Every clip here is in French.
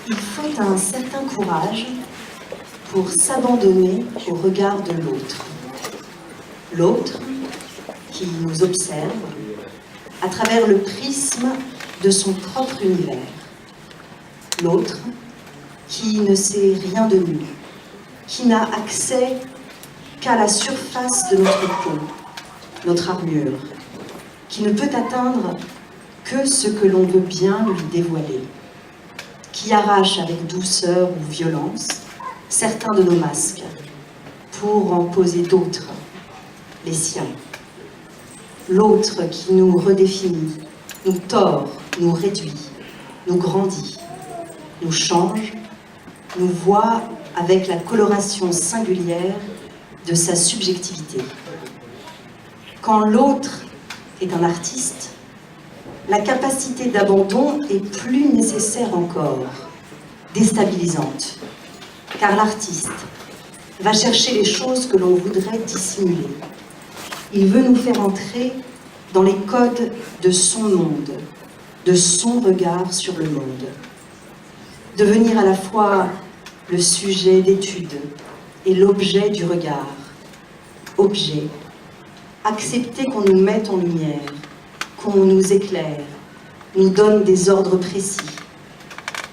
Il faut un certain courage pour s'abandonner au regard de l'autre. L'autre qui nous observe à travers le prisme de son propre univers. L'autre qui ne sait rien de nous, qui n'a accès qu'à la surface de notre peau, notre armure, qui ne peut atteindre que ce que l'on veut bien lui dévoiler, qui arrache avec douceur ou violence certains de nos masques pour en poser d'autres, les siens. L'autre qui nous redéfinit, nous tord, nous réduit, nous grandit, nous change, nous voit avec la coloration singulière de sa subjectivité. Quand l'autre est un artiste, la capacité d'abandon est plus nécessaire encore, déstabilisante, car l'artiste va chercher les choses que l'on voudrait dissimuler. Il veut nous faire entrer dans les codes de son monde, de son regard sur le monde. Devenir à la fois le sujet d'étude et l'objet du regard. Objet, accepter qu'on nous mette en lumière, qu'on nous éclaire, nous donne des ordres précis.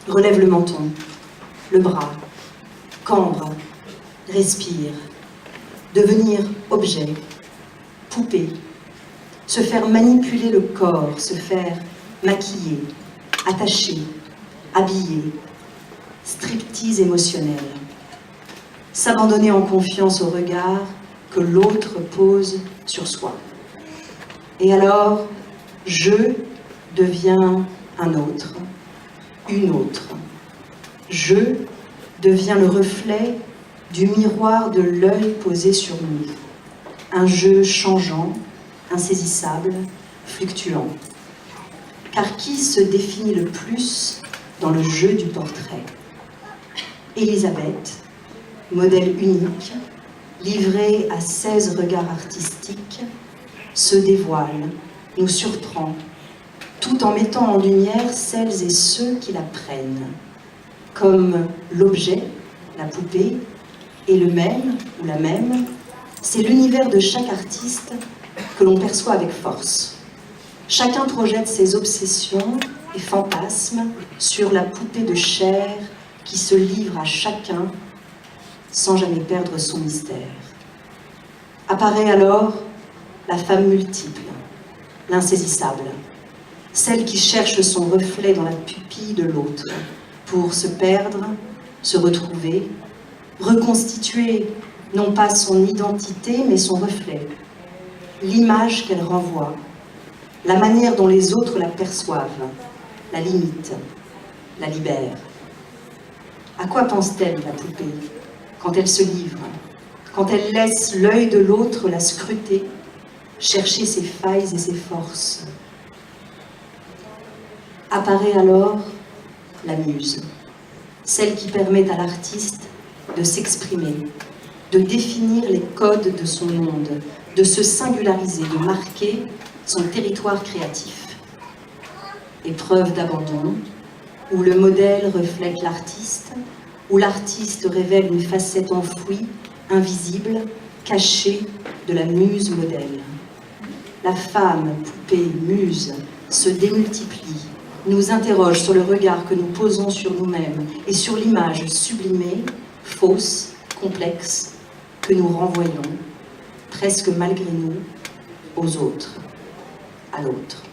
Relève le menton, le bras, cambre, respire. Devenir objet, poupée, se faire manipuler le corps, se faire maquiller, attacher, habiller, striptease émotionnel, s'abandonner en confiance au regard que l'autre pose sur soi. Et alors, je deviens un autre, une autre. Je deviens le reflet du miroir de l'œil posé sur nous. Un jeu changeant, insaisissable, fluctuant. Car qui se définit le plus dans le jeu du portrait? Élisabeth, modèle unique, livrée à 16 regards artistiques, se dévoile, nous surprend, tout en mettant en lumière celles et ceux qui la prennent, comme l'objet, la poupée, et le même ou la même, c'est l'univers de chaque artiste que l'on perçoit avec force. Chacun projette ses obsessions et fantasmes sur la poupée de chair qui se livre à chacun sans jamais perdre son mystère. Apparaît alors la femme multiple, l'insaisissable, celle qui cherche son reflet dans la pupille de l'autre pour se perdre, se retrouver, reconstituer non pas son identité mais son reflet, l'image qu'elle renvoie, la manière dont les autres la perçoivent, la limite, la libère. À quoi pense-t-elle, la poupée, quand elle se livre, quand elle laisse l'œil de l'autre la scruter, chercher ses failles et ses forces? Apparaît alors la muse, celle qui permet à l'artiste de s'exprimer, de définir les codes de son monde, de se singulariser, de marquer son territoire créatif. Épreuve d'abandon, où le modèle reflète l'artiste, où l'artiste révèle une facette enfouie, invisible, cachée de la muse modèle. La femme, poupée, muse, se démultiplie, nous interroge sur le regard que nous posons sur nous-mêmes et sur l'image sublimée, fausse, complexe, que nous renvoyons, presque malgré nous, aux autres, à l'autre.